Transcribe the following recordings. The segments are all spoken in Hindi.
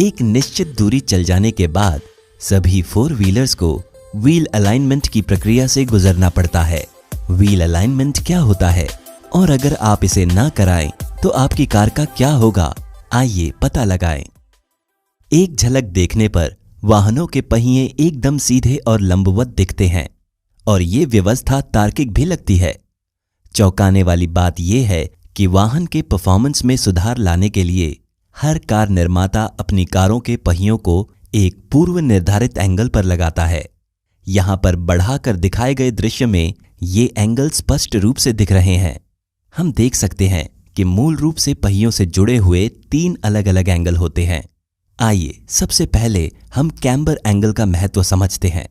एक निश्चित दूरी चल जाने के बाद सभी फोर व्हीलर्स को व्हील अलाइनमेंट की प्रक्रिया से गुजरना पड़ता है। व्हील अलाइनमेंट क्या होता है और अगर आप इसे ना कराएं तो आपकी कार का क्या होगा, आइए पता लगाएं। एक झलक देखने पर वाहनों के पहिए एकदम सीधे और लंबवत दिखते हैं और ये व्यवस्था तार्किक भी लगती है। चौंकाने वाली बात यह है कि वाहन के परफॉर्मेंस में सुधार लाने के लिए हर कार निर्माता अपनी कारों के पहियों को एक पूर्व निर्धारित एंगल पर लगाता है। यहां पर बढ़ाकर दिखाए गए दृश्य में ये एंगल स्पष्ट रूप से दिख रहे हैं। हम देख सकते हैं कि मूल रूप से पहियों से जुड़े हुए 3 अलग अलग एंगल होते हैं। आइए सबसे पहले हम कैम्बर एंगल का महत्व समझते हैं।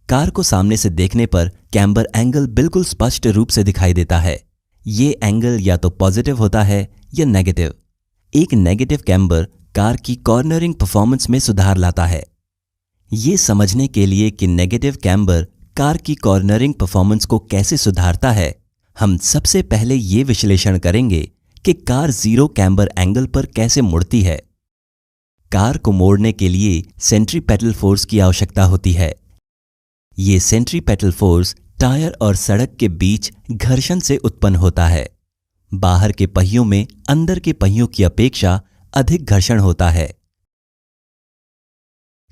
कार को सामने से देखने पर कैम्बर एंगल बिल्कुल स्पष्ट रूप से दिखाई देता है। ये एंगल या तो पॉजिटिव होता है या नेगेटिव। एक नेगेटिव कैम्बर कार की कॉर्नरिंग परफॉर्मेंस में सुधार लाता है। ये समझने के लिए कि नेगेटिव कैम्बर कार की कॉर्नरिंग परफॉर्मेंस को कैसे सुधारता है, हम सबसे पहले ये विश्लेषण करेंगे कि कार जीरो कैम्बर एंगल पर कैसे मुड़ती है। कार को मोड़ने के लिए सेंट्रीपेटल फोर्स की आवश्यकता होती है। ये सेंट्रीपेटल फोर्स टायर और सड़क के बीच घर्षण से उत्पन्न होता है। बाहर के पहियों में अंदर के पहियों की अपेक्षा अधिक घर्षण होता है।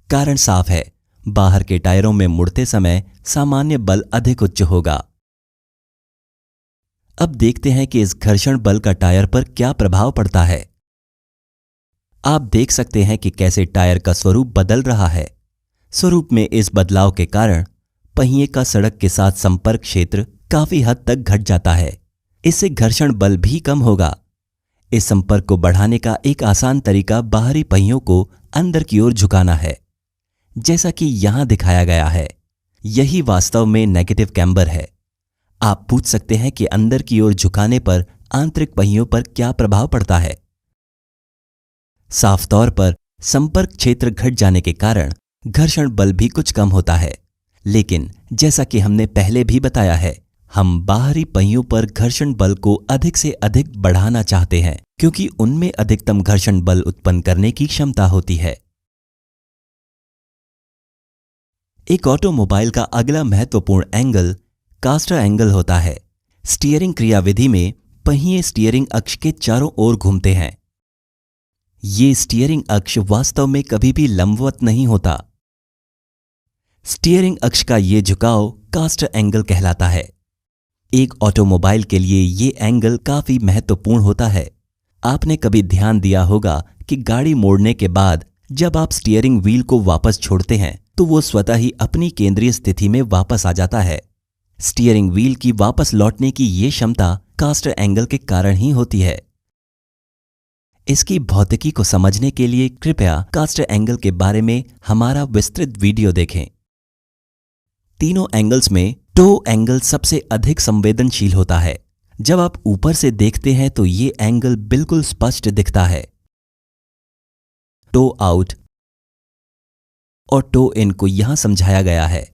कारण साफ है, बाहर के टायरों में मुड़ते समय सामान्य बल अधिक उच्च होगा। अब देखते हैं कि इस घर्षण बल का टायर पर क्या प्रभाव पड़ता है। आप देख सकते हैं कि कैसे टायर का स्वरूप बदल रहा है। स्वरूप में इस बदलाव के कारण पहिए का सड़क के साथ संपर्क क्षेत्र काफी हद तक घट जाता है। इससे घर्षण बल भी कम होगा। इस संपर्क को बढ़ाने का एक आसान तरीका बाहरी पहियों को अंदर की ओर झुकाना है, जैसा कि यहां दिखाया गया है। यही वास्तव में नेगेटिव कैम्बर है। आप पूछ सकते हैं कि अंदर की ओर झुकाने पर आंतरिक पहियों पर क्या प्रभाव पड़ता है। साफ तौर पर संपर्क क्षेत्र घट जाने के कारण घर्षण बल भी कुछ कम होता है, लेकिन जैसा कि हमने पहले भी बताया है, हम बाहरी पहियों पर घर्षण बल को अधिक से अधिक बढ़ाना चाहते हैं क्योंकि उनमें अधिकतम घर्षण बल उत्पन्न करने की क्षमता होती है। एक ऑटोमोबाइल का अगला महत्वपूर्ण एंगल कास्टर एंगल होता है। स्टीयरिंग क्रियाविधि में पहिए स्टीयरिंग अक्ष के चारों ओर घूमते हैं। ये स्टीयरिंग अक्ष वास्तव में कभी भी लंबवत नहीं होता। स्टीयरिंग अक्ष का ये झुकाव कास्टर एंगल कहलाता है। एक ऑटोमोबाइल के लिए ये एंगल काफी महत्वपूर्ण होता है। आपने कभी ध्यान दिया होगा कि गाड़ी मोड़ने के बाद जब आप स्टीयरिंग व्हील को वापस छोड़ते हैं तो वो स्वतः ही अपनी केंद्रीय स्थिति में वापस आ जाता है। स्टीयरिंग व्हील की वापस लौटने की ये क्षमता कास्टर एंगल के कारण ही होती है। इसकी भौतिकी को समझने के लिए कृपया कास्टर एंगल के बारे में हमारा विस्तृत वीडियो देखें। तीनों एंगल्स में टो एंगल सबसे अधिक संवेदनशील होता है। जब आप ऊपर से देखते हैं तो ये एंगल बिल्कुल स्पष्ट दिखता है। टो आउट और टो इन को यहां समझाया गया है।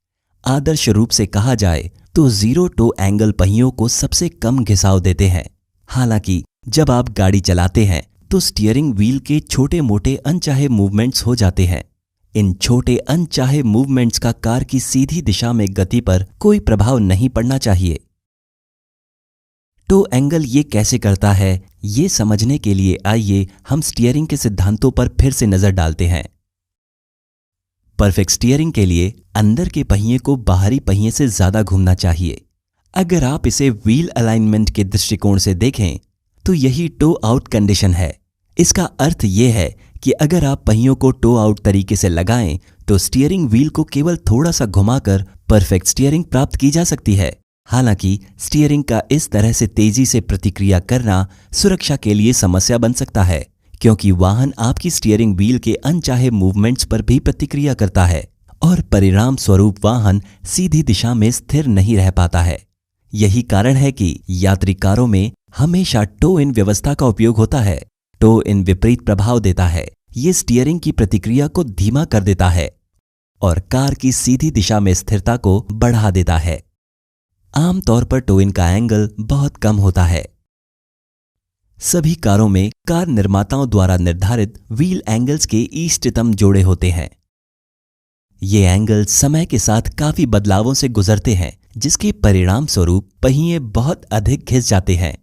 आदर्श रूप से कहा जाए तो जीरो टो एंगल पहियों को सबसे कम घिसाव देते हैं। हालांकि जब आप गाड़ी चलाते हैं तो स्टीयरिंग व्हील के छोटे मोटे अनचाहे मूवमेंट्स हो जाते हैं। इन छोटे अनचाहे मूवमेंट्स का कार की सीधी दिशा में गति पर कोई प्रभाव नहीं पड़ना चाहिए। टो एंगल ये कैसे करता है, ये समझने के लिए आइए हम स्टीयरिंग के सिद्धांतों पर फिर से नजर डालते हैं। परफेक्ट स्टीयरिंग के लिए अंदर के पहिए को बाहरी पहिए से ज्यादा घूमना चाहिए। अगर आप इसे व्हील अलाइनमेंट के दृष्टिकोण से देखें तो यही टो आउट कंडीशन है। इसका अर्थ यह है कि अगर आप पहियों को टो आउट तरीके से लगाएं तो स्टीयरिंग व्हील को केवल थोड़ा सा घुमाकर परफेक्ट स्टीयरिंग प्राप्त की जा सकती है। हालांकि स्टीयरिंग का इस तरह से तेजी से प्रतिक्रिया करना सुरक्षा के लिए समस्या बन सकता है, क्योंकि वाहन आपकी स्टीयरिंग व्हील के अनचाहे मूवमेंट्स पर भी प्रतिक्रिया करता है और परिणाम स्वरूप वाहन सीधी दिशा में स्थिर नहीं रह पाता है। यही कारण है कि यात्री कारों में हमेशा टो इन व्यवस्था का उपयोग होता है। टो इन विपरीत प्रभाव देता है। ये स्टीयरिंग की प्रतिक्रिया को धीमा कर देता है और कार की सीधी दिशा में स्थिरता को बढ़ा देता है। आमतौर पर टो इन का एंगल बहुत कम होता है। सभी कारों में कार निर्माताओं द्वारा निर्धारित व्हील एंगल्स के इष्टतम जोड़े होते हैं। ये एंगल समय के साथ काफी बदलावों से गुजरते हैं, जिसके परिणाम स्वरूप पहिए बहुत अधिक घिस जाते हैं।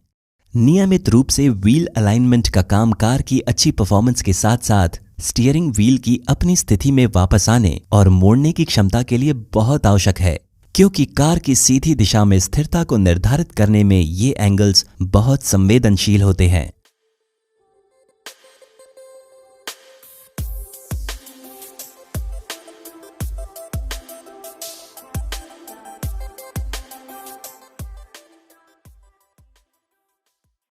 नियमित रूप से व्हील अलाइनमेंट का काम कार की अच्छी परफॉर्मेंस के साथ साथ स्टीयरिंग व्हील की अपनी स्थिति में वापस आने और मोड़ने की क्षमता के लिए बहुत आवश्यक है, क्योंकि कार की सीधी दिशा में स्थिरता को निर्धारित करने में ये एंगल्स बहुत संवेदनशील होते हैं।